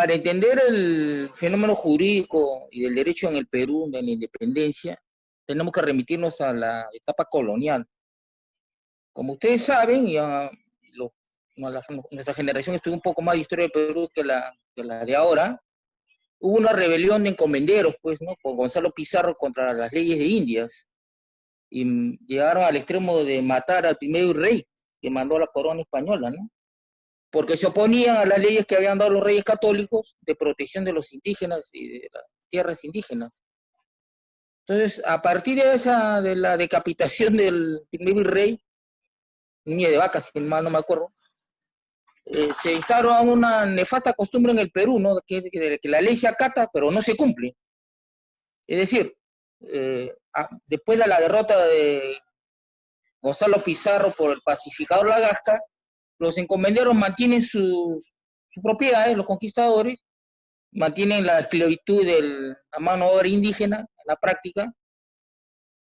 Para entender el fenómeno jurídico y del derecho en el Perú de la independencia, tenemos que remitirnos a la etapa colonial. Como ustedes saben, ya lo- no, nuestra generación estudió un poco más de historia del Perú que la de ahora. Hubo una rebelión de encomenderos, pues, ¿no? Por Gonzalo Pizarro contra las leyes de Indias. Y llegaron al extremo de matar al primer rey que mandó a la corona española, ¿no? Porque se oponían a las leyes que habían dado los reyes católicos de protección de los indígenas y de las tierras indígenas. Entonces, a partir de la decapitación del primer virrey, Niño de Vaca, si mal no me acuerdo, se instauró una nefasta costumbre en el Perú, ¿no? Que la ley se acata, pero no se cumple. Es decir, después de la derrota de Gonzalo Pizarro por el pacificador La Gasca, los encomenderos mantienen sus propiedades, los conquistadores, mantienen la esclavitud de la mano de obra indígena en la práctica,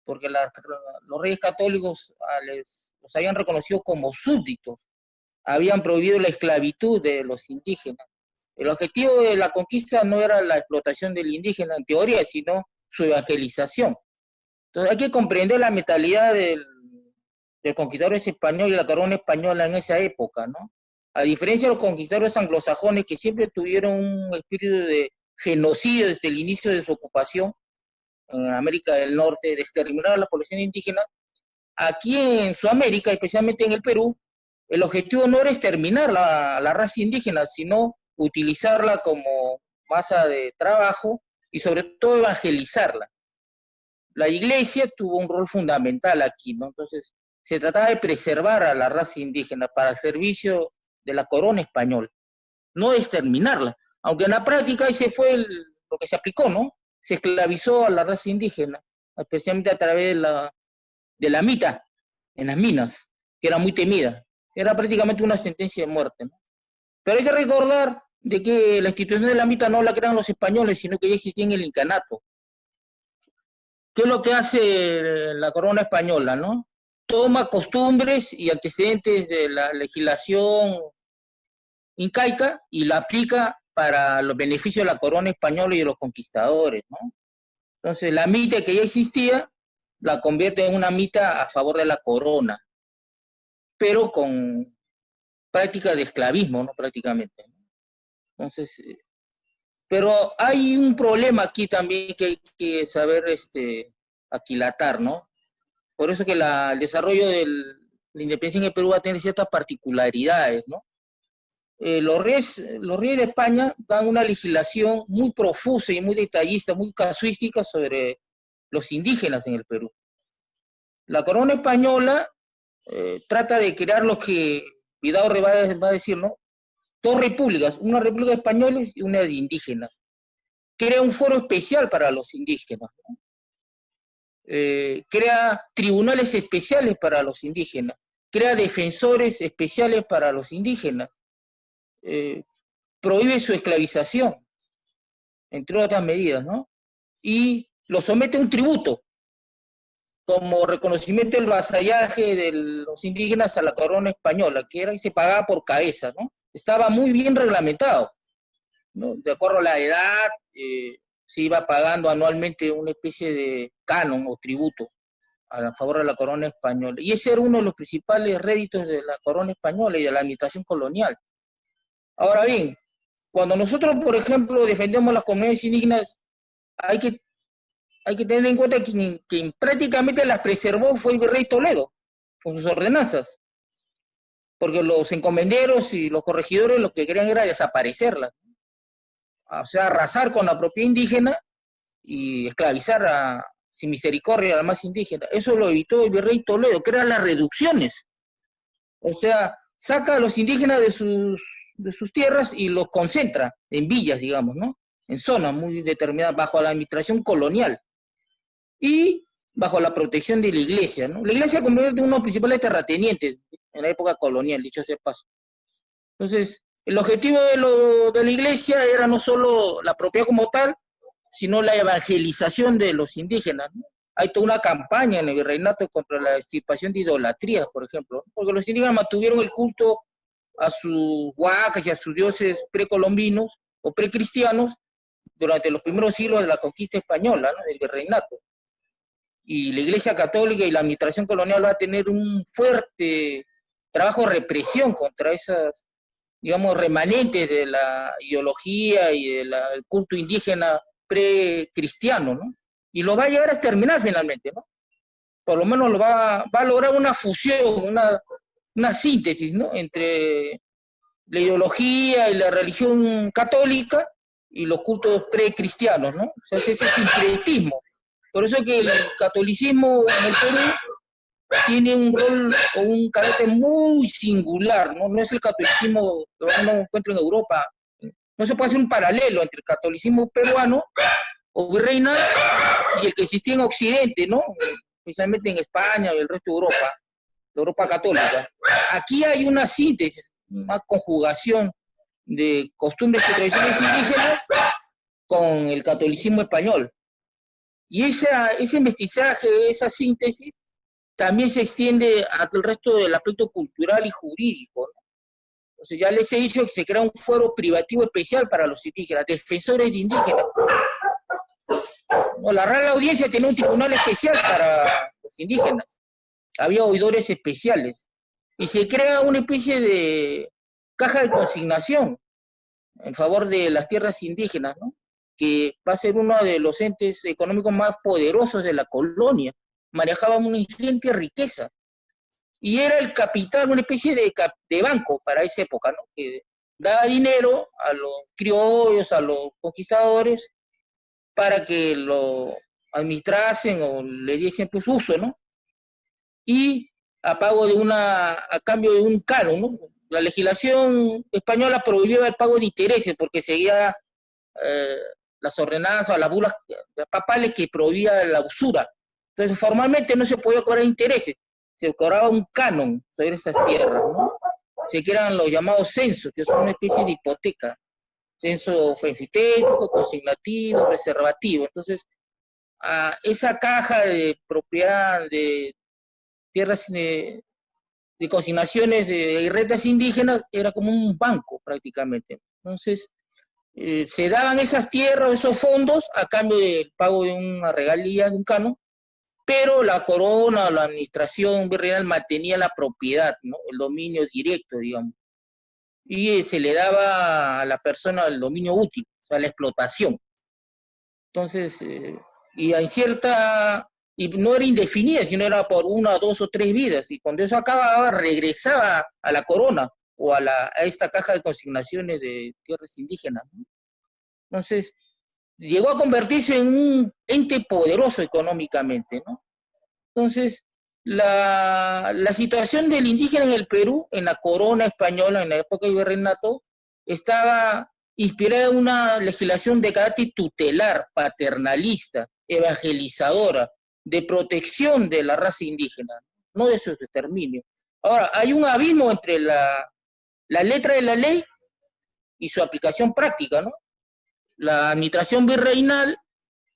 porque los reyes católicos los habían reconocido como súbditos, habían prohibido la esclavitud de los indígenas. El objetivo de la conquista no era la explotación del indígena en teoría, sino su evangelización. Entonces hay que comprender la mentalidad del conquistador español y la corona española en esa época, ¿no? A diferencia de los conquistadores anglosajones que siempre tuvieron un espíritu de genocidio desde el inicio de su ocupación en América del Norte, de exterminar a la población indígena, aquí en Sudamérica, especialmente en el Perú, el objetivo no era exterminar la raza indígena, sino utilizarla como masa de trabajo y sobre todo evangelizarla. La iglesia tuvo un rol fundamental aquí, ¿no? Entonces, se trataba de preservar a la raza indígena para el servicio de la corona española, no de exterminarla. Aunque en la práctica ese fue lo que se aplicó, ¿no? Se esclavizó a la raza indígena, especialmente a través de la mita en las minas, que era muy temida. Era prácticamente una sentencia de muerte, ¿no? Pero hay que recordar de que la institución de la mita no la crearon los españoles, sino que ya existía en el incanato. ¿Qué es lo que hace la corona española, no? Toma costumbres y antecedentes de la legislación incaica y la aplica para los beneficios de la corona española y de los conquistadores, ¿no? Entonces, la mita que ya existía la convierte en una mita a favor de la corona, pero con práctica de esclavismo, ¿no? Prácticamente. Entonces, pero hay un problema aquí también que hay que saber aquilatar, ¿no? Por eso que el desarrollo de la independencia en el Perú va a tener ciertas particularidades, ¿no? Los reyes de España dan una legislación muy profusa y muy detallista, muy casuística sobre los indígenas en el Perú. La corona española trata de crear lo que Vidaurre va a decir, ¿no? Dos repúblicas, una república de españoles y una de indígenas. Crea un foro especial para los indígenas, ¿no? Crea tribunales especiales para los indígenas, crea defensores especiales para los indígenas, eh, prohíbe su esclavización, entre otras medidas, ¿no? Y lo somete a un tributo como reconocimiento del vasallaje de los indígenas a la corona española, que era y se pagaba por cabeza, ¿no? Estaba muy bien reglamentado, ¿no? De acuerdo a la edad, se iba pagando anualmente una especie de canon o tributo a favor de la corona española. Y ese era uno de los principales réditos de la corona española y de la administración colonial. Ahora bien, cuando nosotros, por ejemplo, defendemos las comunidades indígenas, hay que, hay que tener en cuenta que quien prácticamente las preservó fue el virrey Toledo, con sus ordenanzas, porque los encomenderos y los corregidores lo que querían era desaparecerlas, o sea, arrasar con la propiedad indígena y esclavizar sin misericordia a la más indígena. Eso lo evitó el virrey Toledo, que eran las reducciones. O sea, saca a los indígenas de sus tierras y los concentra en villas, digamos, ¿no? En zonas muy determinadas, bajo la administración colonial y bajo la protección de la iglesia, ¿no? La iglesia convierte en uno de los principales terratenientes en la época colonial, dicho sea de paso. Entonces, el objetivo de la iglesia era no solo la propiedad como tal, sino la evangelización de los indígenas, ¿no? Hay toda una campaña en el virreinato contra la extirpación de idolatrías, por ejemplo, ¿no? Porque los indígenas mantuvieron el culto a sus huacas y a sus dioses precolombinos o precristianos durante los primeros siglos de la conquista española, ¿no? Del virreinato. Y la Iglesia Católica y la administración colonial va a tener un fuerte trabajo de represión contra esas, digamos, remanentes de la ideología y del culto indígena precristiano, ¿no? Y lo va a llegar a exterminar finalmente, ¿no? Por lo menos va a lograr una fusión, una síntesis, ¿no? Entre la ideología y la religión católica y los cultos precristianos, ¿no? O sea, ese sincretismo. Por eso que el catolicismo en el Perú tiene un rol o un carácter muy singular, ¿no? No es el catolicismo que uno encuentra en Europa. No se puede hacer un paralelo entre el catolicismo peruano o virreinal y el que existía en Occidente, ¿no? Especialmente en España y el resto de Europa católica. Aquí hay una síntesis, una conjugación de costumbres y tradiciones indígenas con el catolicismo español. Y ese mestizaje, esa síntesis, también se extiende al resto del aspecto cultural y jurídico, ¿no? O sea, ya les he dicho que se crea un foro privativo especial para los indígenas, defensores de indígenas. O la Real Audiencia tenía un tribunal especial para los indígenas. Había oidores especiales. Y se crea una especie de caja de consignación en favor de las tierras indígenas, ¿no? Que va a ser uno de los entes económicos más poderosos de la colonia. Manejaba una ingente riqueza. Y era el capital, una especie de banco para esa época, ¿no? Que daba dinero a los criollos, a los conquistadores, para que lo administrasen o le diesen pues uso, ¿no? Y a cambio de un canon, ¿no? La legislación española prohibía el pago de intereses porque seguía eh, las ordenanzas, las bulas papales que prohibía la usura. Entonces, formalmente no se podía cobrar intereses, se cobraba un canon sobre esas tierras, ¿no? Se crean los llamados censos, que son una especie de hipoteca, censo enfitérico, consignativo, reservativo. Entonces, esa caja de propiedad de tierras de consignaciones de rentas indígenas era como un banco prácticamente. Entonces, se daban esas tierras, esos fondos, a cambio del pago de una regalía, de un canon, pero la corona o la administración virreinal mantenía la propiedad, ¿no? El dominio directo, digamos. Y se le daba a la persona el dominio útil, o sea, la explotación. Entonces, y no era indefinida, sino era por una, dos o tres vidas, y cuando eso acababa, regresaba a la corona o a esta caja de consignaciones de tierras indígenas, ¿no? Entonces, llegó a convertirse en un ente poderoso económicamente, ¿no? Entonces, la situación del indígena en el Perú, en la corona española, en la época del virreinato, estaba inspirada en una legislación de carácter tutelar, paternalista, evangelizadora, de protección de la raza indígena, no de su exterminio. Ahora, hay un abismo entre la letra de la ley y su aplicación práctica, ¿no? La administración virreinal,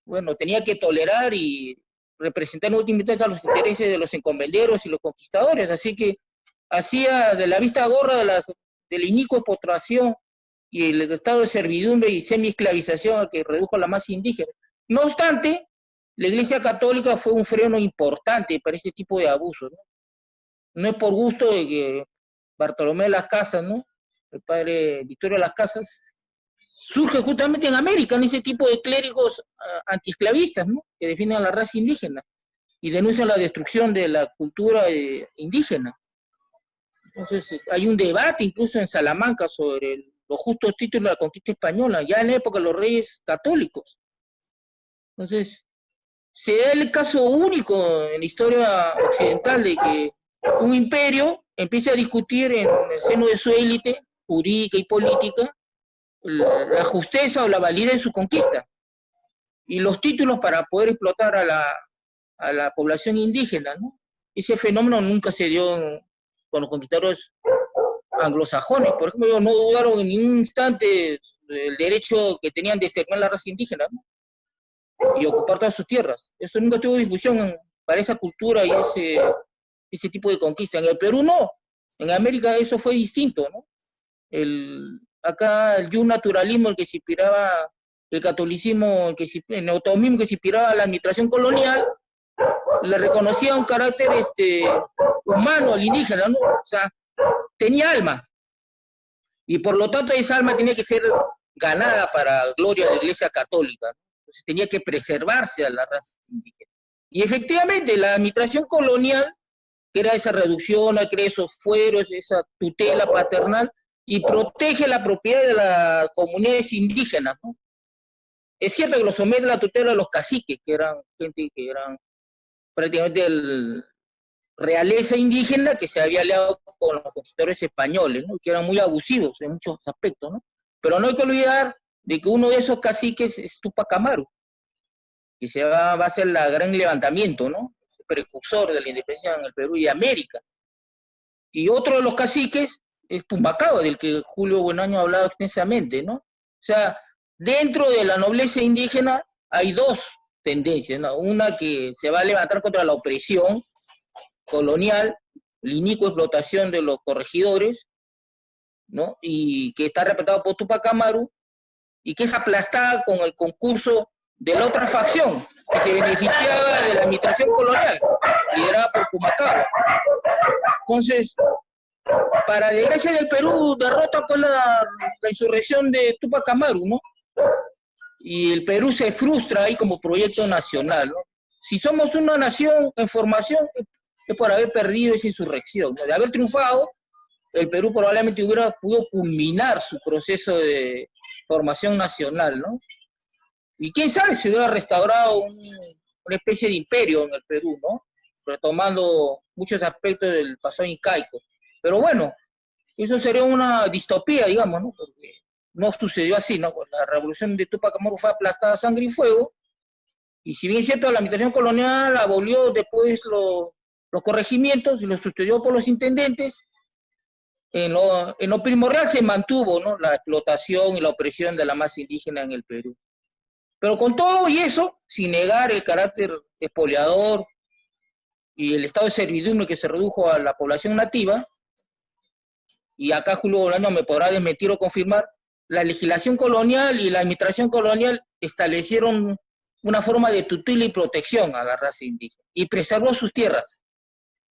bueno, tenía que tolerar y representar en última instancia los intereses de los encomenderos y los conquistadores, así que hacía de la vista gorda de la inicua explotación y el estado de servidumbre y semi-esclavización que redujo a la masa indígena. No obstante, la Iglesia Católica fue un freno importante para ese tipo de abusos, ¿no? No es por gusto de que Bartolomé de las Casas, ¿no? El padre Victorio de las Casas, surge justamente en América, en ese tipo de clérigos antiesclavistas, ¿no? Que defienden a la raza indígena y denuncian la destrucción de la cultura indígena. Entonces, hay un debate incluso en Salamanca sobre los justos títulos de la conquista española, ya en la época de los reyes católicos. Entonces, se da el caso único en la historia occidental de que un imperio empieza a discutir en el seno de su élite jurídica y política la justeza o la validez de su conquista. Y los títulos para poder explotar a la población indígena, ¿no? Ese fenómeno nunca se dio con los conquistadores anglosajones. Por ejemplo, ellos no dudaron en ningún instante del derecho que tenían de exterminar la raza indígena, ¿no? Y ocupar todas sus tierras. Eso nunca tuvo discusión para esa cultura y ese tipo de conquista. En el Perú no. En América eso fue distinto, ¿no? acá el naturalismo, el que se inspiraba, el catolicismo, el neotomismo que se inspiraba a la administración colonial, le reconocía un carácter humano al indígena, ¿no? O sea, tenía alma, y por lo tanto esa alma tenía que ser ganada para gloria de la Iglesia Católica, ¿no? Entonces tenía que preservarse a la raza indígena. Y efectivamente, la administración colonial, que era esa reducción, crea esos fueros, esa tutela paternal, y protege la propiedad de las comunidades indígenas, ¿no? Es cierto que lo somete a la tutela de los caciques, que eran gente que eran prácticamente realeza indígena que se había aliado con los conquistadores españoles, ¿no? Que eran muy abusivos en muchos aspectos, ¿no? Pero no hay que olvidar de que uno de esos caciques es Tupac Amaru, que va a ser el gran levantamiento, ¿no? Precursor de la independencia en el Perú y América. Y otro de los caciques es Pumbacao, del que Julio Buenaño ha hablado extensamente, ¿no? O sea, dentro de la nobleza indígena hay dos tendencias, ¿no? Una que se va a levantar contra la opresión colonial, la inicua explotación de los corregidores, ¿no? Y que está representado por Tupac Amaru, y que es aplastada con el concurso de la otra facción, que se beneficiaba de la administración colonial, liderada por Pumacao. Entonces, para desgracia del Perú, derrota pues la insurrección de Tupac Amaru, ¿no? Y el Perú se frustra ahí como proyecto nacional, ¿no? Si somos una nación en formación, es por haber perdido esa insurrección, ¿no? De haber triunfado, el Perú probablemente hubiera podido culminar su proceso de formación nacional, ¿no? Y quién sabe si hubiera restaurado una especie de imperio en el Perú, ¿no? Retomando muchos aspectos del pasado incaico. Pero bueno, eso sería una distopía, digamos, ¿no? Porque no sucedió así, ¿no? La revolución de Tupac Amaru fue aplastada a sangre y fuego, y si bien es cierto, la administración colonial abolió después los corregimientos y los sustituyó por los intendentes, en lo primordial se mantuvo, ¿no? La explotación y la opresión de la masa indígena en el Perú. Pero con todo y eso, sin negar el carácter expoliador y el estado de servidumbre que se redujo a la población nativa, y acá Julio Bolaño me podrá desmentir o confirmar, la legislación colonial y la administración colonial establecieron una forma de tutela y protección a la raza indígena, y preservó sus tierras,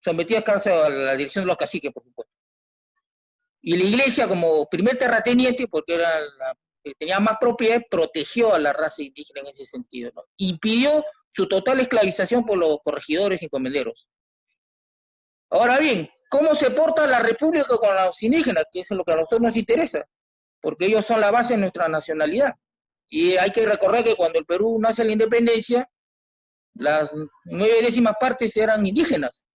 sometidas a la dirección de los caciques, por supuesto. Y la iglesia, como primer terrateniente, porque era la que tenía más propiedad, protegió a la raza indígena en ese sentido, ¿no? Impidió su total esclavización por los corregidores y encomenderos. Ahora bien, ¿cómo se porta la república con los indígenas? Que eso es lo que a nosotros nos interesa, porque ellos son la base de nuestra nacionalidad. Y hay que recordar que cuando el Perú nace la independencia, las 9/10 partes eran indígenas.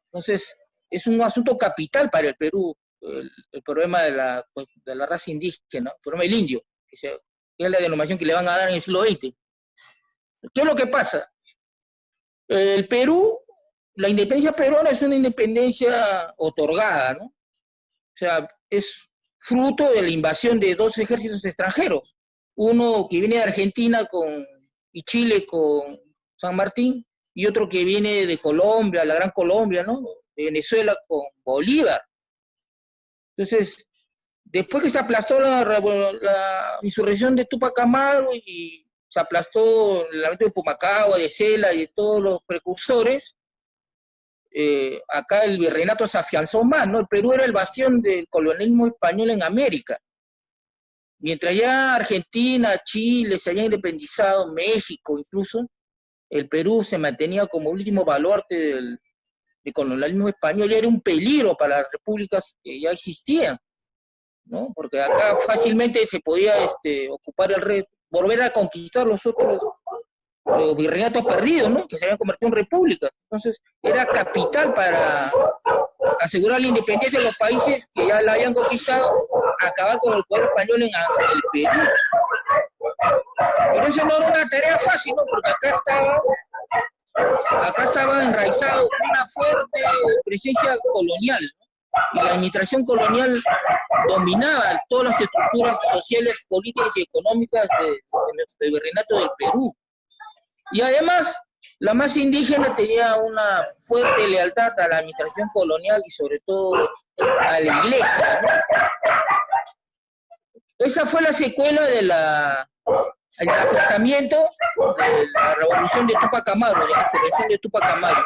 Entonces, es un asunto capital para el Perú, el problema de la raza indígena, el problema del indio, que es la denominación que le van a dar en el siglo XX. ¿Qué es lo que pasa? El Perú, la independencia peruana es una independencia otorgada, ¿no? O sea, es fruto de la invasión de dos ejércitos extranjeros, uno que viene de Argentina y Chile con San Martín, y otro que viene de Colombia, la Gran Colombia, ¿no? De Venezuela con Bolívar. Entonces, después que se aplastó la insurrección de Tupac Amaru y se aplastó el lamento de Pumacahua, de Cela y de todos los precursores, acá el virreinato se afianzó más, ¿no? El Perú era el bastión del colonialismo español en América. Mientras ya Argentina, Chile se habían independizado, México incluso, el Perú se mantenía como último baluarte del colonialismo español, y era un peligro para las repúblicas que ya existían, ¿no? Porque acá fácilmente se podía ocupar volver a conquistar los virreinatos perdidos, ¿no? Que se habían convertido en repúblicas. Entonces, era capital para asegurar la independencia de los países que ya la habían conquistado, acabar con el poder español en el Perú. Pero eso no era una tarea fácil, ¿no? Porque acá estaba enraizado una fuerte presencia colonial, ¿no? Y la administración colonial dominaba todas las estructuras sociales, políticas y económicas del virreinato del Perú. Y además, la masa indígena tenía una fuerte lealtad a la administración colonial y sobre todo a la iglesia, ¿no? Esa fue la secuela del aplazamiento de la revolución de Tupac Amaru, de la insurrección de Tupac Amaru.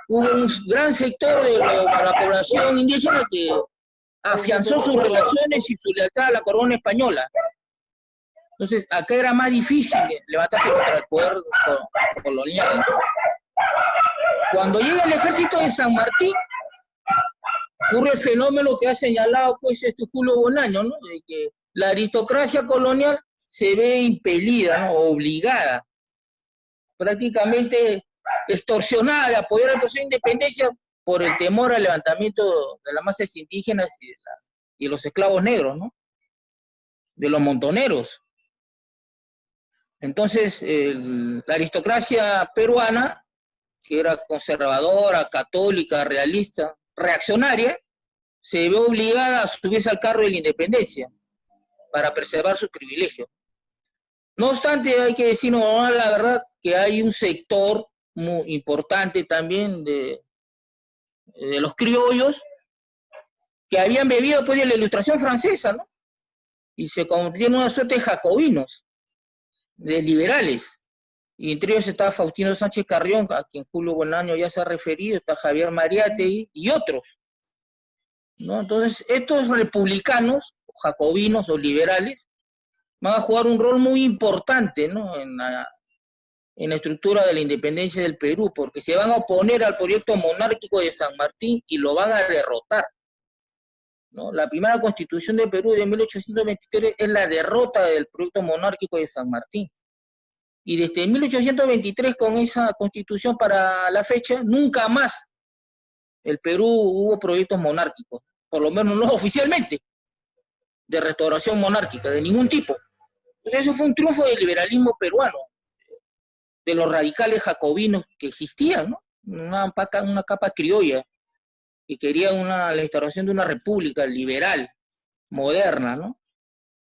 Hubo un gran sector de la población indígena que afianzó sus relaciones y su lealtad a la corona española. Entonces, acá era más difícil levantarse contra el poder colonial. Cuando llega el ejército de San Martín, ocurre el fenómeno que ha señalado pues Julio Bolaño, ¿no? De que la aristocracia colonial se ve impelida, ¿no? Obligada, prácticamente extorsionada de apoyar el proceso de independencia por el temor al levantamiento de las masas indígenas y los esclavos negros, ¿no? De los montoneros. Entonces, la aristocracia peruana, que era conservadora, católica, realista, reaccionaria, se ve obligada a subirse al carro de la independencia para preservar sus privilegios. No obstante, hay que decir, no, la verdad, que hay un sector muy importante también de los criollos que habían bebido después de la Ilustración francesa, ¿no? Y se convirtieron en una suerte de jacobinos, de liberales. Y entre ellos está Faustino Sánchez Carrión, a quien Julio Bolaño ya se ha referido, está Javier Mariátegui y otros, ¿no? Entonces, estos republicanos, jacobinos o liberales, van a jugar un rol muy importante, ¿no? en la estructura de la independencia del Perú, porque se van a oponer al proyecto monárquico de San Martín y lo van a derrotar, ¿no? La primera constitución de Perú de 1823 es la derrota del proyecto monárquico de San Martín. Y desde 1823, con esa constitución para la fecha, nunca más el Perú hubo proyectos monárquicos, por lo menos no oficialmente, de restauración monárquica, de ningún tipo. Entonces eso fue un triunfo del liberalismo peruano, de los radicales jacobinos que existían, ¿no? Una capa criolla que quería la instauración de una república liberal, moderna, ¿no?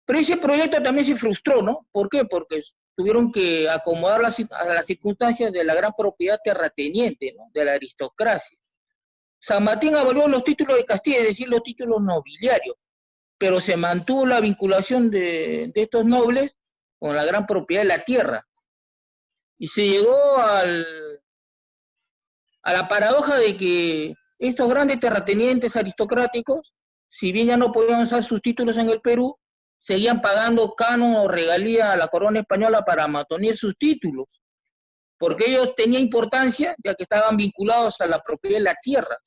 Pero ese proyecto también se frustró, ¿no? ¿Por qué? Porque tuvieron que acomodar a las circunstancias de la gran propiedad terrateniente, ¿no? De la aristocracia. San Martín abolió los títulos de Castilla, es decir, los títulos nobiliarios, pero se mantuvo la vinculación de estos nobles con la gran propiedad de la tierra. Y se llegó a la paradoja de que estos grandes terratenientes aristocráticos, si bien ya no podían usar sus títulos en el Perú, seguían pagando canon o regalía a la corona española para mantener sus títulos, porque ellos tenían importancia ya que estaban vinculados a la propiedad de la tierra.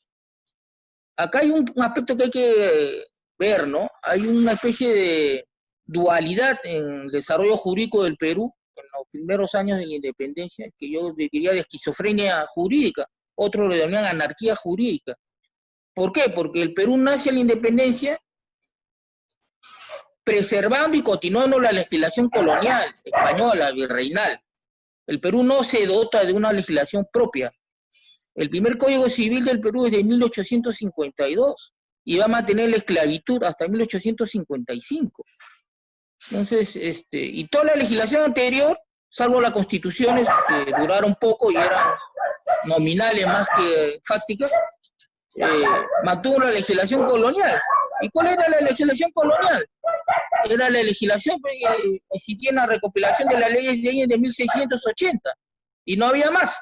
Acá hay un aspecto que hay que ver, ¿no? Hay una especie de dualidad en el desarrollo jurídico del Perú en los primeros años de la independencia, que yo diría de esquizofrenia jurídica, otros lo denominan anarquía jurídica. ¿Por qué? Porque el Perú nace a la independencia preservando y continuando la legislación colonial, española, virreinal. El Perú no se dota de una legislación propia. El primer Código Civil del Perú es de 1852 y va a mantener la esclavitud hasta 1855. Entonces, y toda la legislación anterior, salvo las constituciones que duraron poco y eran nominales más que fácticas, mantuvo la legislación colonial. ¿Y cuál era la legislación colonial? Era la legislación que existía en la recopilación de las leyes de 1680 y no había más.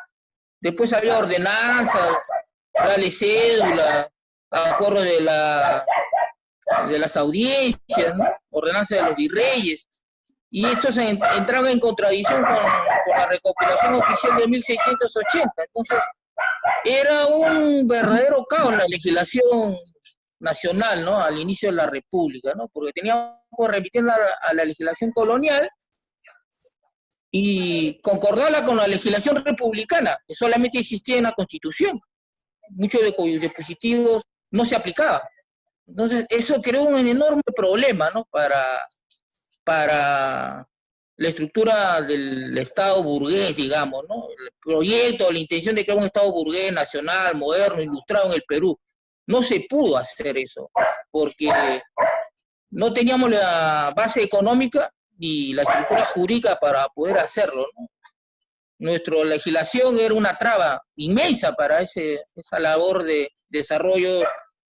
Después había ordenanzas, dale cédula, acuerdos de las audiencias, ¿no? Ordenanzas de los virreyes, y estos entraban en contradicción con la recopilación oficial de 1680. Entonces, era un verdadero caos la legislación nacional, ¿no? Al inicio de la República, ¿no? Porque teníamos que remitir a la legislación colonial y concordarla con la legislación republicana, que solamente existía en la Constitución. Muchos de cuyos dispositivos no se aplicaban. Entonces, eso creó un enorme problema, ¿no? Para la estructura del Estado burgués, digamos, ¿no? El proyecto, la intención de crear un Estado burgués, nacional, moderno, ilustrado en el Perú. No se pudo hacer eso, porque no teníamos la base económica ni la estructura jurídica para poder hacerlo, ¿no? Nuestra legislación era una traba inmensa para esa labor de desarrollo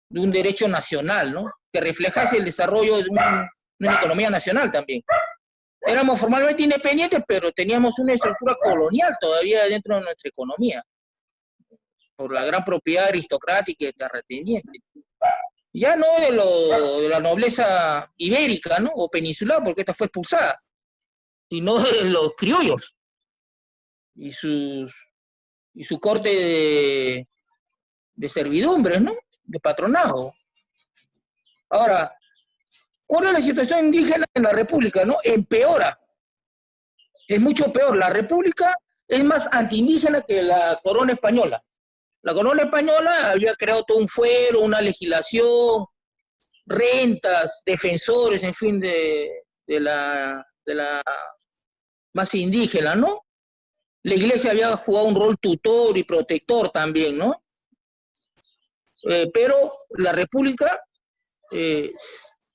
de un derecho nacional, ¿no? que reflejase el desarrollo de una economía nacional también. Éramos formalmente independientes, pero teníamos una estructura colonial todavía dentro de nuestra economía, por la gran propiedad aristocrática y terrateniente. Ya no de la nobleza ibérica, ¿no? O peninsular, porque esta fue expulsada, sino de los criollos y su corte de servidumbres, ¿no? De patronazgo. Ahora, ¿cuál es la situación indígena en la República, no? Empeora. Es mucho peor. La República es más antiindígena que la corona española. La corona española había creado todo un fuero, una legislación, rentas, defensores, en fin, de la masa indígena, ¿no? La iglesia había jugado un rol tutor y protector también, ¿no? Pero la República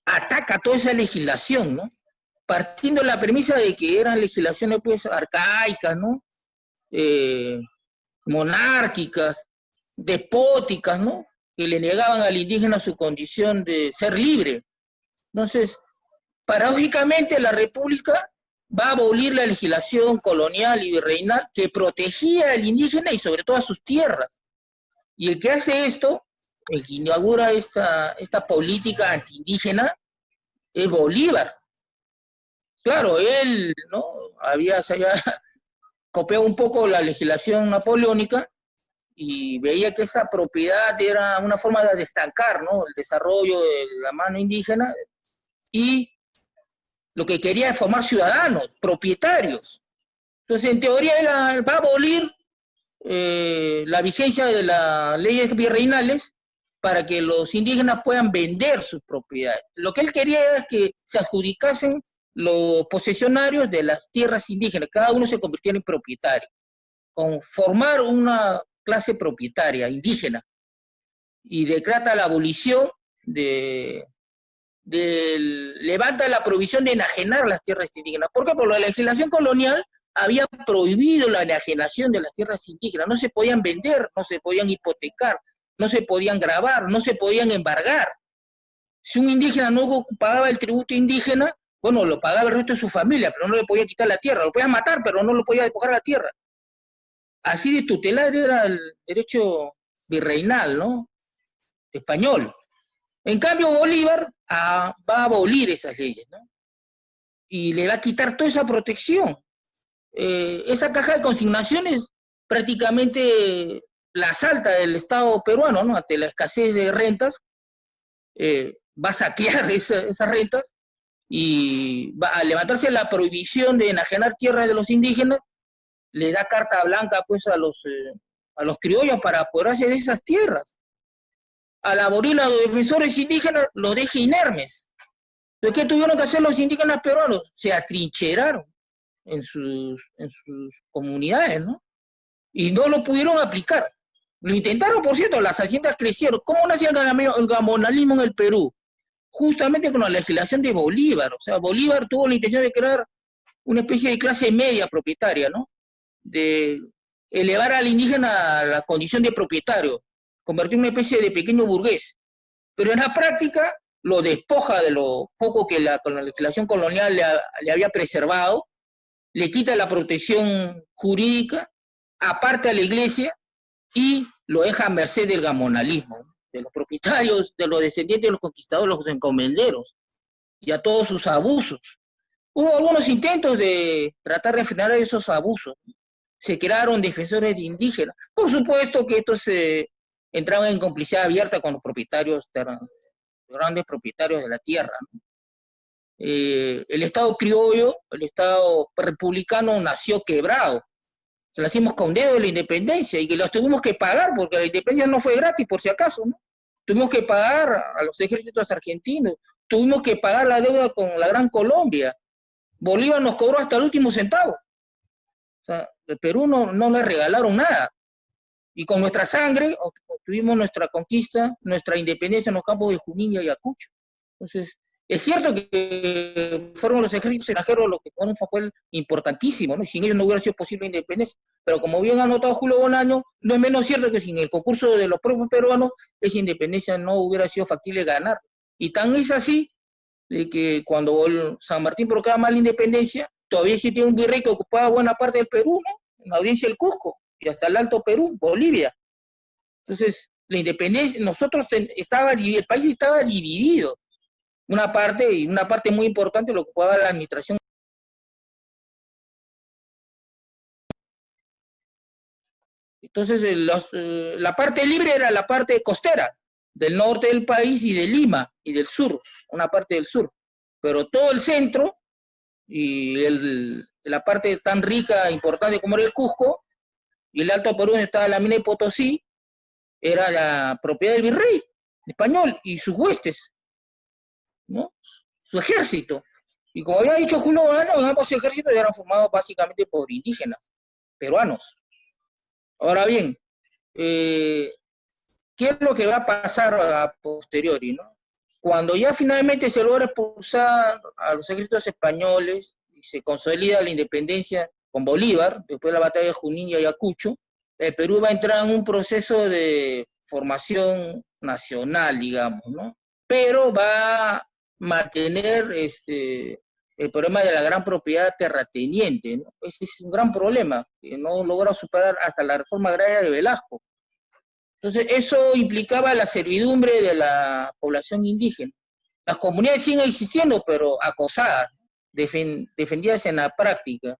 ataca toda esa legislación, ¿no? Partiendo de la premisa de que eran legislaciones pues arcaicas, ¿no? Monárquicas, despóticas, ¿no? Que le negaban al indígena su condición de ser libre. Entonces, paradójicamente la República va a abolir la legislación colonial y virreinal que protegía al indígena y sobre todo a sus tierras. Y el que hace esto, el que inaugura esta política antiindígena, es Bolívar. Claro, él, ¿no? Se había copiado un poco la legislación napoleónica y veía que esa propiedad era una forma de estancar, ¿no? El desarrollo de la mano indígena, y lo que quería es formar ciudadanos, propietarios. Entonces, en teoría, él va a abolir la vigencia de las leyes virreinales para que los indígenas puedan vender sus propiedades. Lo que él quería es que se adjudicasen los posesionarios de las tierras indígenas, cada uno se convirtiera en propietario, con formar una clase propietaria indígena, y decreta la abolición levanta la prohibición de enajenar las tierras indígenas. ¿Por qué? Por la legislación colonial había prohibido la enajenación de las tierras indígenas, no se podían vender, no se podían hipotecar, no se podían gravar, no se podían embargar. Si un indígena no pagaba el tributo indígena, bueno, lo pagaba el resto de su familia, pero no le podía quitar la tierra, lo podía matar, pero no lo podía despojar la tierra. Así de tutelar era el derecho virreinal, ¿no? Español. En cambio, Bolívar va a abolir esas leyes, ¿no? Y le va a quitar toda esa protección. Esa caja de consignaciones prácticamente la salta el Estado peruano, ¿no? Ante la escasez de rentas, va a saquear esas rentas y va a levantarse la prohibición de enajenar tierras de los indígenas, le da carta blanca pues a los criollos para apoderarse de esas tierras. Al abolir a los defensores indígenas, los deja inermes. Entonces, ¿qué tuvieron que hacer los indígenas peruanos? Se atrincheraron en sus comunidades, ¿no? Y no lo pudieron aplicar. Lo intentaron, por cierto, las haciendas crecieron. ¿Cómo nació el gamonalismo en el Perú? Justamente con la legislación de Bolívar. O sea, Bolívar tuvo la intención de crear una especie de clase media propietaria, ¿no? De elevar al indígena a la condición de propietario, convertir en una especie de pequeño burgués. Pero en la práctica lo despoja de lo poco que con la legislación colonial le había preservado, le quita la protección jurídica, aparta a la iglesia y lo deja a merced del gamonalismo, de los propietarios, de los descendientes de los conquistadores, los encomenderos, y a todos sus abusos. Hubo algunos intentos de tratar de frenar esos abusos. Se crearon defensores de indígenas. Por supuesto que estos entraban en complicidad abierta con los propietarios, grandes propietarios de la tierra, ¿no? El Estado criollo, el Estado republicano nació quebrado. Se lo hicimos con dedo de la independencia y que los tuvimos que pagar porque la independencia no fue gratis, por si acaso, ¿no? Tuvimos que pagar a los ejércitos argentinos, tuvimos que pagar la deuda con la Gran Colombia. Bolívar nos cobró hasta el último centavo. O sea, el Perú no le regalaron nada. Y con nuestra sangre obtuvimos nuestra conquista, nuestra independencia en los campos de Junín y Ayacucho. Entonces, es cierto que fueron los ejércitos extranjeros los que jugaron un papel importantísimo, ¿no? Y sin ellos no hubiera sido posible la independencia. Pero como bien ha notado Julio Bolaño, no es menos cierto que sin el concurso de los propios peruanos, esa independencia no hubiera sido factible ganar. Y tan es así de que cuando San Martín proclama la independencia, todavía existe un virrey que ocupaba buena parte del Perú, ¿no? En la audiencia del Cusco, y hasta el Alto Perú, Bolivia. Entonces, la independencia, el país estaba dividido. Una parte muy importante lo ocupaba la administración. Entonces, la parte libre era la parte costera, del norte del país y de Lima, y del sur, una parte del sur. Pero todo el centro y la parte tan rica e importante como era el Cusco, y el Alto Perú, donde estaba la mina de Potosí, era la propiedad del virrey español y sus huestes, ¿no? Su ejército. Y como había dicho Julio Bonnano, ambos ejércitos eran formados básicamente por indígenas peruanos. Ahora bien, ¿qué es lo que va a pasar a posteriori, no? Cuando ya finalmente se logra expulsar a los ejércitos españoles y se consolida la independencia con Bolívar, después de la batalla de Junín y Ayacucho, el Perú va a entrar en un proceso de formación nacional, digamos, ¿no? Pero va a mantener el problema de la gran propiedad terrateniente, ¿no? Ese es un gran problema, que no logra superar hasta la reforma agraria de Velasco. Entonces, eso implicaba la servidumbre de la población indígena. Las comunidades siguen existiendo, pero acosadas, defendidas en la práctica.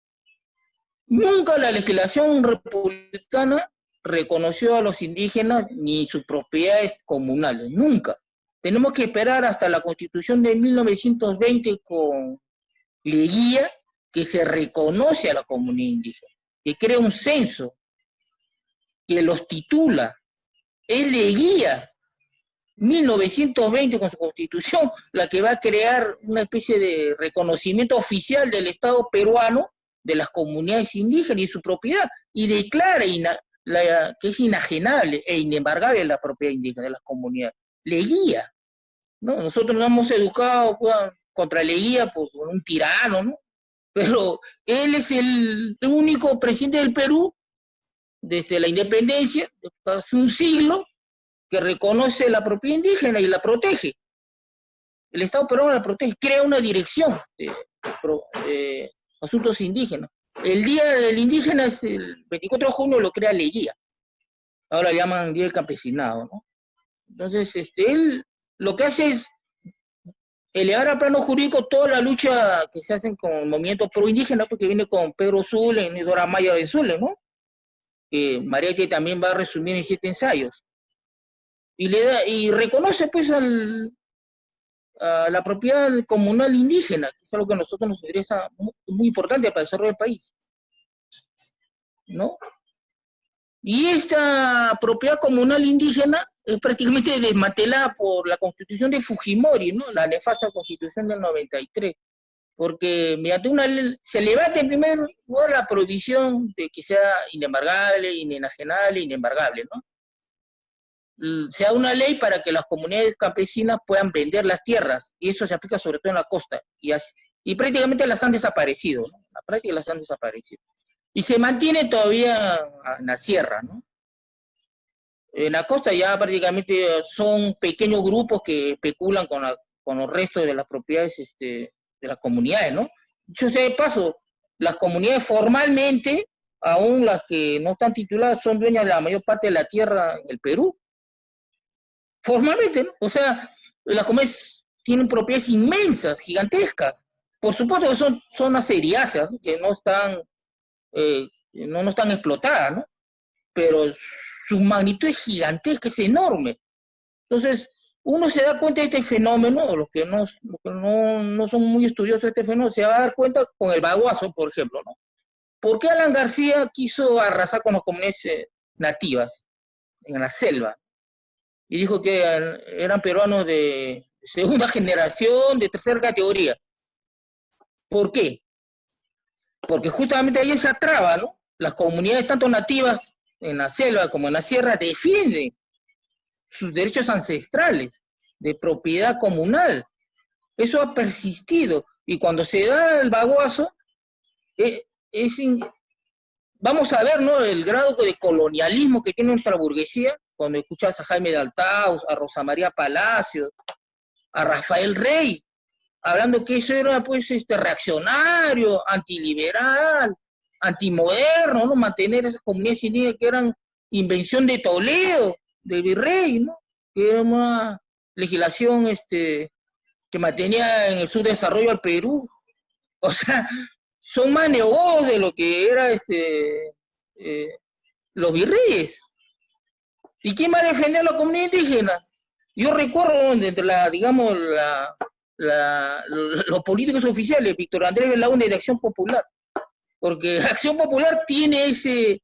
Nunca la legislación republicana reconoció a los indígenas ni sus propiedades comunales, nunca. Tenemos que esperar hasta la Constitución de 1920 con Leguía, que se reconoce a la comunidad indígena, que crea un censo, que los titula. Es Leguía, 1920 con su Constitución, la que va a crear una especie de reconocimiento oficial del Estado peruano de las comunidades indígenas y su propiedad, y declara que es inajenable e inembargable la propiedad indígena de las comunidades. Leguía, ¿no? Nosotros nos hemos educado contra Leguía por un tirano, ¿no? Pero él es el único presidente del Perú desde la independencia, hace un siglo, que reconoce la propiedad indígena y la protege. El Estado peruano la protege, crea una dirección de asuntos indígenas. El Día del Indígena es el 24 de junio, lo crea Leguía. Ahora le llaman Día del Campesinado, ¿no? Entonces, él lo que hace es elevar al plano jurídico toda la lucha que se hacen con el movimiento pro-indígena, porque viene con Pedro Zulen y Dora Maya de Zulen, ¿no? Que Mariette también va a resumir en 7 ensayos. Y reconoce pues a la propiedad comunal indígena, que es algo que a nosotros nos interesa muy importante para el desarrollo del país, ¿no? Y esta propiedad comunal indígena es prácticamente desmantelada por la Constitución de Fujimori, ¿no? La nefasta Constitución del 93, porque mediante una ley se levanta en primer lugar la prohibición de que sea inembargable, inenajenable, inembargable, ¿no? Se da una ley para que las comunidades campesinas puedan vender las tierras, y eso se aplica sobre todo en la costa, y prácticamente las han desaparecido, ¿no? La práctica las han desaparecido. Y se mantiene todavía en la sierra, ¿no? En la costa ya prácticamente son pequeños grupos que especulan con los restos de las propiedades de las comunidades, ¿no? Yo sé de paso, las comunidades formalmente, aún las que no están tituladas, son dueñas de la mayor parte de la tierra en el Perú. Formalmente, ¿no? O sea, las comunidades tienen propiedades inmensas, gigantescas. Por supuesto que son zonas eriáceas, ¿no? Que no están explotadas, ¿no? Pero su magnitud es gigantesca, es enorme. Entonces, uno se da cuenta de este fenómeno, o los que no son muy estudiosos de este fenómeno, se va a dar cuenta con el Baguazo, por ejemplo, ¿no? ¿Por qué Alan García quiso arrasar con las comunidades nativas en la selva? Y dijo que eran peruanos de segunda generación, de tercera categoría. ¿Por qué? Porque justamente ahí esa traba, ¿no? Las comunidades, tanto nativas en la selva como en la sierra, defienden sus derechos ancestrales de propiedad comunal. Eso ha persistido. Y cuando se da el baguazo, vamos a ver, ¿no?, el grado de colonialismo que tiene nuestra burguesía, cuando escuchas a Jaime de Althaus, a Rosa María Palacios, a Rafael Rey, hablando que eso era pues reaccionario, antiliberal, antimoderno, ¿no? Mantener esas comunidades indígenas que eran invención de Toledo, del virrey, ¿no? Que era una legislación que mantenía en el subdesarrollo al Perú. O sea, son más neogos de lo que era eh, los virreyes. ¿Y quién va a defender a la comunidad indígena? Yo recuerdo entre digamos, los políticos oficiales, Víctor Andrés Belaúnde de Acción Popular, porque Acción Popular tiene ese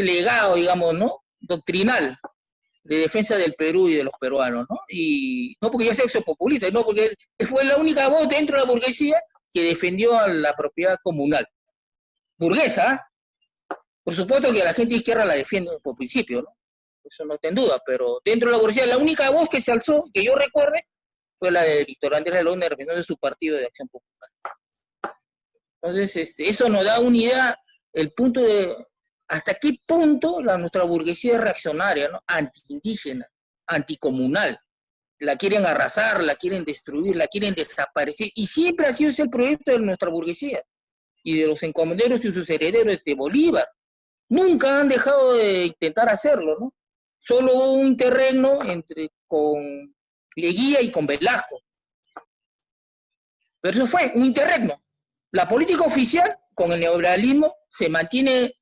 legado, digamos, ¿no? Doctrinal de defensa del Perú y de los peruanos, ¿no? Y no porque yo sea exopopulista, no, porque fue la única voz dentro de la burguesía que defendió a la propiedad comunal. Burguesa, ¿eh? Por supuesto que la gente de izquierda la defiende por principio, ¿no? Eso no está en duda, pero dentro de la burguesía la única voz que se alzó, que yo recuerde, fue la de Víctor Andrés León, representante de su partido de Acción Popular. Entonces, eso nos da una idea, el punto de hasta qué punto nuestra burguesía es reaccionaria, ¿no? Antiindígena, anticomunal. La quieren arrasar, la quieren destruir, la quieren desaparecer. Y siempre ha sido ese el proyecto de nuestra burguesía y de los encomenderos y sus herederos de Bolívar. Nunca han dejado de intentar hacerlo, ¿no? Solo hubo un interregno con Leguía y con Velasco. Pero eso fue un interregno. La política oficial con el neoliberalismo se mantiene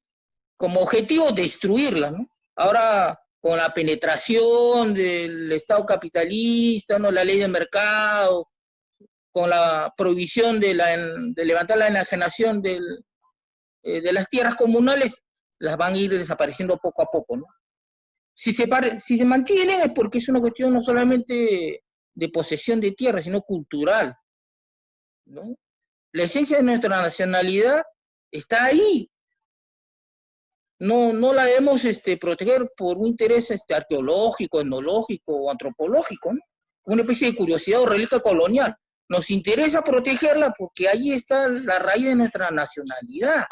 como objetivo destruirla, ¿no? Ahora, con la penetración del Estado capitalista, ¿no? La ley de mercado, con la prohibición de levantar la enajenación de las tierras comunales, las van a ir desapareciendo poco a poco, ¿no? Si se mantienen es porque es una cuestión no solamente de posesión de tierra, sino cultural, ¿no? La esencia de nuestra nacionalidad está ahí. No la debemos proteger por un interés arqueológico, etnológico o antropológico, ¿no? Una especie de curiosidad o reliquia colonial. Nos interesa protegerla porque ahí está la raíz de nuestra nacionalidad.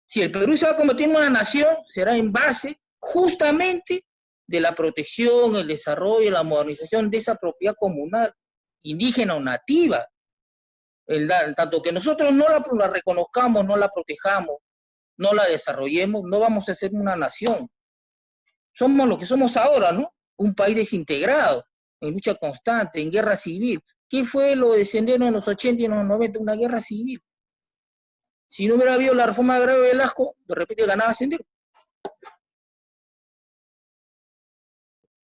Si el Perú se va a convertir en una nación, será en base justamente de la protección, el desarrollo, la modernización de esa propiedad comunal, indígena o nativa. Tanto que nosotros no la reconozcamos, no la protejamos, no la desarrollemos, no vamos a ser una nación. Somos lo que somos ahora, ¿no? Un país desintegrado, en lucha constante, en guerra civil. ¿Qué fue lo descendieron en los 80 y en los 90? Una guerra civil. Si no hubiera habido la reforma agraria de Velasco, de repente ganaba Sendero.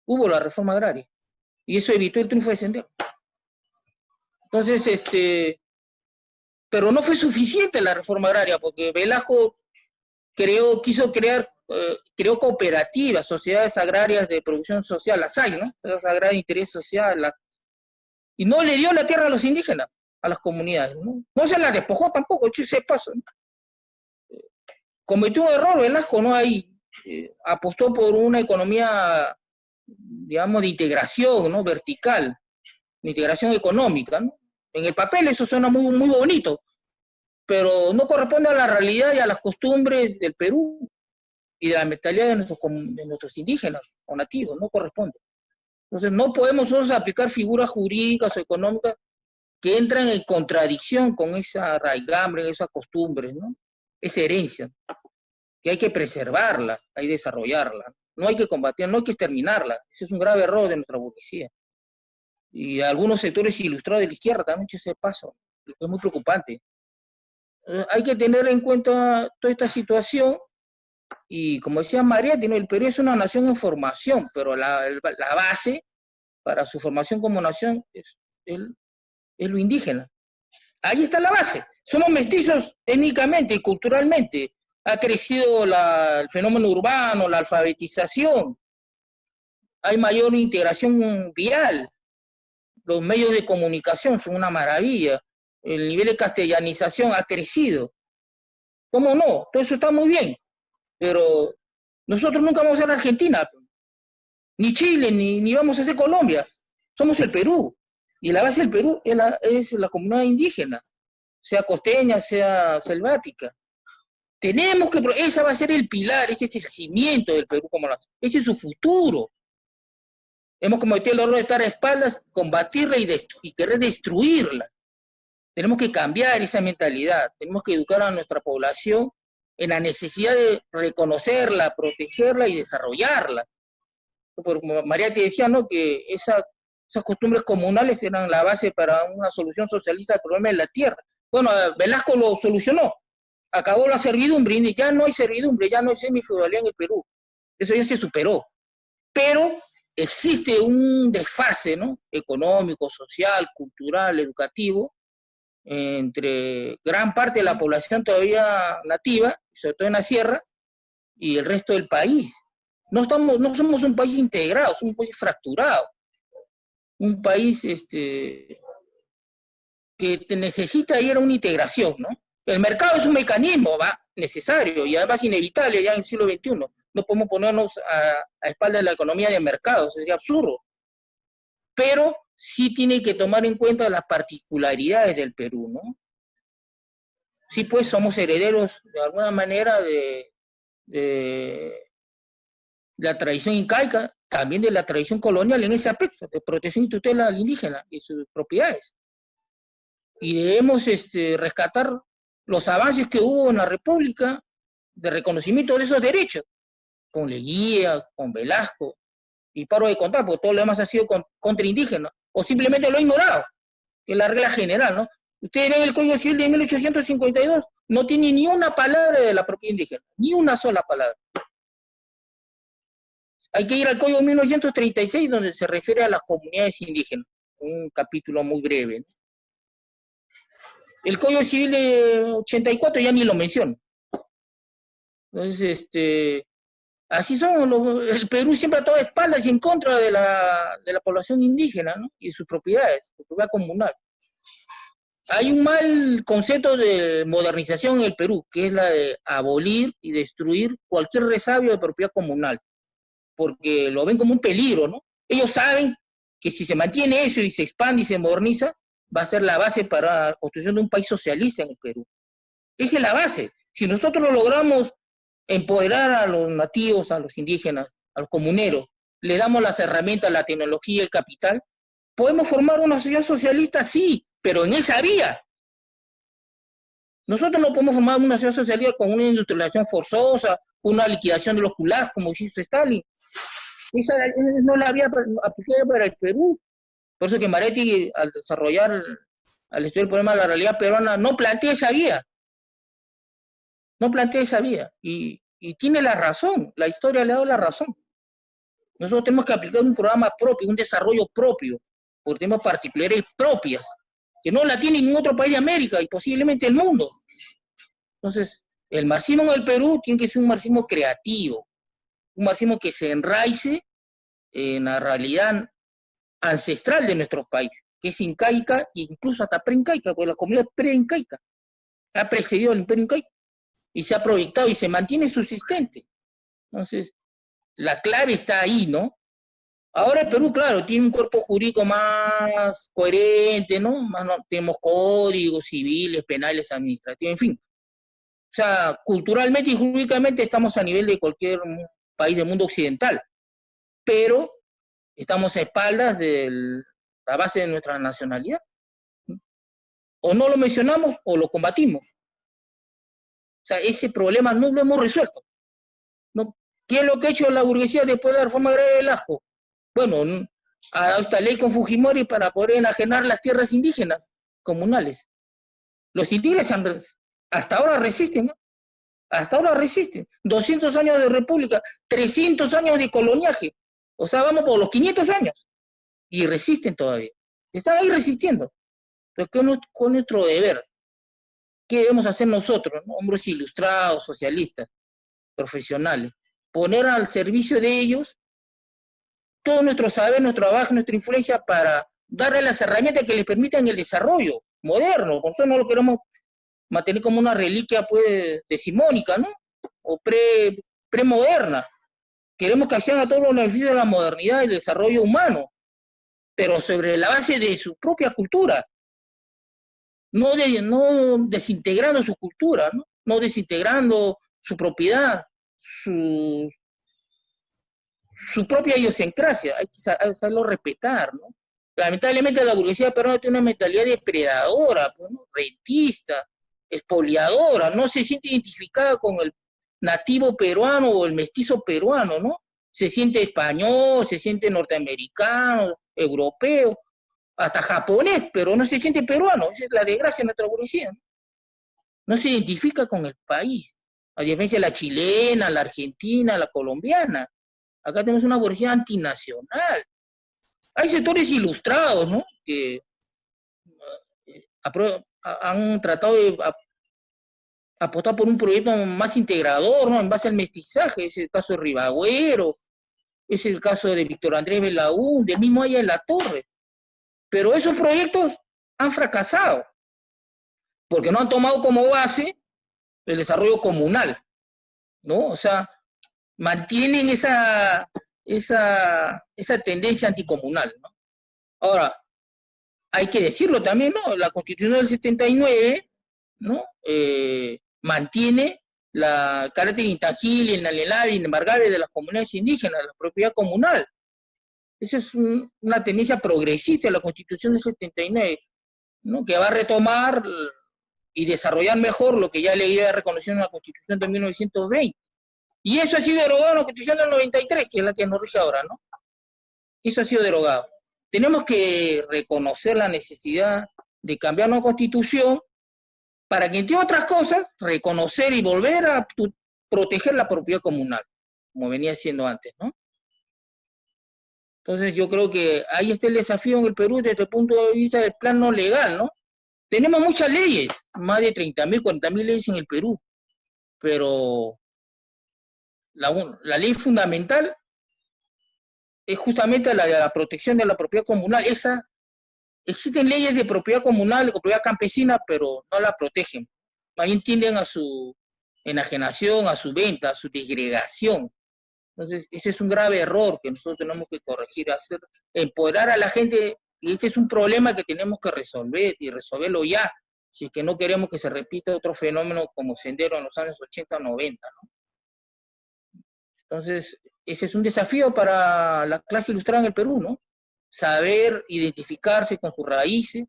Hubo la reforma agraria. Y eso evitó el triunfo de Sendero. Entonces, pero no fue suficiente la reforma agraria, porque Velasco creó cooperativas, sociedades agrarias de producción social, las hay, ¿no? Las agrarias de interés social, y no le dio la tierra a los indígenas, a las comunidades, ¿no? No se la despojó tampoco, hecho ese paso, ¿no? Cometió un error Velasco, ¿no? Ahí apostó por una economía, digamos, de integración, ¿no? Vertical, de integración económica, ¿no? En el papel eso suena muy, muy bonito, pero no corresponde a la realidad y a las costumbres del Perú y de la mentalidad de nuestros indígenas o nativos, no corresponde. Entonces no podemos nosotros aplicar figuras jurídicas o económicas que entran en contradicción con esa raigambre, esa costumbre, ¿no? Esa herencia, que hay que preservarla, hay que desarrollarla, no hay que combatirla, no hay que exterminarla. Ese es un grave error de nuestra burguesía. Y algunos sectores ilustrados de la izquierda también han hecho ese paso, es muy preocupante. Hay que tener en cuenta toda esta situación y como decía María, el Perú es una nación en formación, pero la base para su formación como nación es lo indígena. Ahí está la base. Somos mestizos étnicamente y culturalmente. Ha crecido el fenómeno urbano, la alfabetización, hay mayor integración vial, los medios de comunicación son una maravilla, el nivel de castellanización ha crecido. ¿Cómo no? Todo eso está muy bien, pero nosotros nunca vamos a ser Argentina, ni Chile, ni vamos a ser Colombia. Somos el Perú, y la base del Perú es la comunidad indígena, sea costeña, sea selvática. Tenemos que, esa va a ser el pilar, ese es el cimiento del Perú como nación, ese es su futuro. Hemos cometido el error de estar a espaldas, combatirla y querer destruirla. Tenemos que cambiar esa mentalidad, tenemos que educar a nuestra población en la necesidad de reconocerla, protegerla y desarrollarla. Porque María te decía, ¿no?, que esas costumbres comunales eran la base para una solución socialista del problema de la tierra. Bueno, Velasco lo solucionó, acabó la servidumbre, y ya no hay servidumbre, ya no hay semifeudalidad en el Perú. Eso ya se superó. Pero existe un desfase, ¿no?, económico, social, cultural, educativo, entre gran parte de la población todavía nativa, sobre todo en la sierra, y el resto del país. No somos un país integrado, somos un país fracturado, un país que necesita ir a una integración, ¿no? El mercado es un mecanismo, ¿va?, necesario y además inevitable ya en el siglo XXI. No podemos ponernos a espaldas de la economía de mercado, sería absurdo. Pero sí tiene que tomar en cuenta las particularidades del Perú, ¿no? Sí, pues somos herederos de alguna manera de la tradición incaica, también de la tradición colonial en ese aspecto, de protección y tutela al indígena y sus propiedades. Y debemos rescatar los avances que hubo en la República de reconocimiento de esos derechos, con Leguía, con Velasco, y paro de contar, porque todo lo demás ha sido contra indígenas, o simplemente lo ha ignorado, que es la regla general, ¿no? Ustedes ven el Código Civil de 1852, no tiene ni una palabra de la propiedad indígena, ni una sola palabra. Hay que ir al Código 1936, donde se refiere a las comunidades indígenas, un capítulo muy breve, ¿no? El Código Civil de 84 ya ni lo menciona. Entonces, así son, el Perú siempre ha estado de espaldas y en contra de la población indígena, ¿no?, y de sus propiedades, su propiedad comunal. Hay un mal concepto de modernización en el Perú, que es la de abolir y destruir cualquier resabio de propiedad comunal, porque lo ven como un peligro, ¿no? Ellos saben que si se mantiene eso y se expande y se moderniza, va a ser la base para la construcción de un país socialista en el Perú. Esa es la base. Si nosotros logramos empoderar a los nativos, a los indígenas, a los comuneros, le damos las herramientas, la tecnología y el capital, podemos formar una sociedad socialista, sí, pero en esa vía. Nosotros no podemos formar una sociedad socialista con una industrialización forzosa, una liquidación de los kulaks, como hizo Stalin. Esa no la había aplicado para el Perú. Por eso que Maretti, al estudiar el problema de la realidad peruana, no plantea esa vía. No plantea esa vía. Y tiene la razón, la historia le ha dado la razón. Nosotros tenemos que aplicar un programa propio, un desarrollo propio, porque tenemos particularidades propias, que no la tiene ningún otro país de América y posiblemente el mundo. Entonces, el marxismo en el Perú tiene que ser un marxismo creativo, un marxismo que se enraice en la realidad ancestral de nuestro país, que es incaica e incluso hasta preincaica, porque la comunidad es preincaica, ha precedido al imperio incaico y se ha proyectado y se mantiene subsistente. Entonces, la clave está ahí, ¿no? Ahora el Perú, claro, tiene un cuerpo jurídico más coherente, ¿no? Tenemos códigos civiles, penales, administrativos, en fin. O sea, culturalmente y jurídicamente estamos a nivel de cualquier país del mundo occidental, pero estamos a espaldas de la base de nuestra nacionalidad. O no lo mencionamos o lo combatimos. O sea, ese problema no lo hemos resuelto, ¿no? ¿Qué es lo que ha hecho la burguesía después de la reforma agraria de Velasco? Bueno, ha dado esta ley con Fujimori para poder enajenar las tierras indígenas comunales. Los indígenas hasta ahora resisten, ¿no? Hasta ahora resisten. 200 años de república, 300 años de coloniaje. O sea, vamos por los 500 años. Y resisten todavía. Están ahí resistiendo. Pero con nuestro deber, ¿qué debemos hacer nosotros, ¿no?, hombres ilustrados, socialistas, profesionales? Poner al servicio de ellos todo nuestro saber, nuestro trabajo, nuestra influencia para darle las herramientas que les permitan el desarrollo moderno. Por eso no lo queremos mantener como una reliquia, pues, decimónica, ¿no? O premoderna. Queremos que accedan a todos los beneficios de la modernidad y el desarrollo humano, pero sobre la base de su propia cultura, no desintegrando su cultura, ¿no? Desintegrando su propiedad, su propia idiosincrasia, hay que saberlo respetar, ¿no? Lamentablemente la burguesía peruana tiene una mentalidad depredadora, pues, ¿no? Rentista, expoliadora, no se siente identificada con el nativo peruano o el mestizo peruano, ¿no? Se siente español, se siente norteamericano, europeo, hasta japonés, pero no se siente peruano. Esa es la desgracia de nuestra burguesía, ¿no? No se identifica con el país, a diferencia de la chilena, la argentina, la colombiana. Acá tenemos una burguesía antinacional. Hay sectores ilustrados, ¿no? Que han tratado de apostar por un proyecto más integrador, ¿no? En base al mestizaje. Es el caso de Ribagüero, es el caso de Víctor Andrés Belaún, del mismo Aya de la Torre. Pero esos proyectos han fracasado, porque no han tomado como base el desarrollo comunal, ¿no? O sea, mantienen esa tendencia anticomunal, ¿no? Ahora, hay que decirlo también, ¿no? La Constitución del 79, ¿no? Mantiene el carácter intangible, inalienable, inembargable de las comunidades indígenas, la propiedad comunal. Esa es una tendencia progresista de la Constitución del 79, ¿no? Que va a retomar y desarrollar mejor lo que ya le había reconocido en la Constitución de 1920. Y eso ha sido derogado en la Constitución del 93, que es la que nos rige ahora, ¿no? Eso ha sido derogado. Tenemos que reconocer la necesidad de cambiar la Constitución para que, entre otras cosas, reconocer y volver a proteger la propiedad comunal, como venía siendo antes, ¿no? Entonces yo creo que ahí está el desafío en el Perú desde el punto de vista del plano legal, ¿no? Tenemos muchas leyes, más de 30.000, 40.000 leyes en el Perú, pero la ley fundamental es justamente la protección de la propiedad comunal. Existen leyes de propiedad comunal, de propiedad campesina, pero no la protegen. Más bien tienden a su enajenación, a su venta, a su disgregación. Entonces, ese es un grave error que nosotros tenemos que corregir, empoderar a la gente, y ese es un problema que tenemos que resolver, y resolverlo ya, si es que no queremos que se repita otro fenómeno como Sendero en los años 80 o 90, ¿no? Entonces, ese es un desafío para la clase ilustrada en el Perú, ¿no? Saber identificarse con sus raíces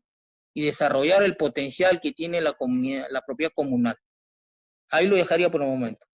y desarrollar el potencial que tiene la propiedad comunal. Ahí lo dejaría por un momento.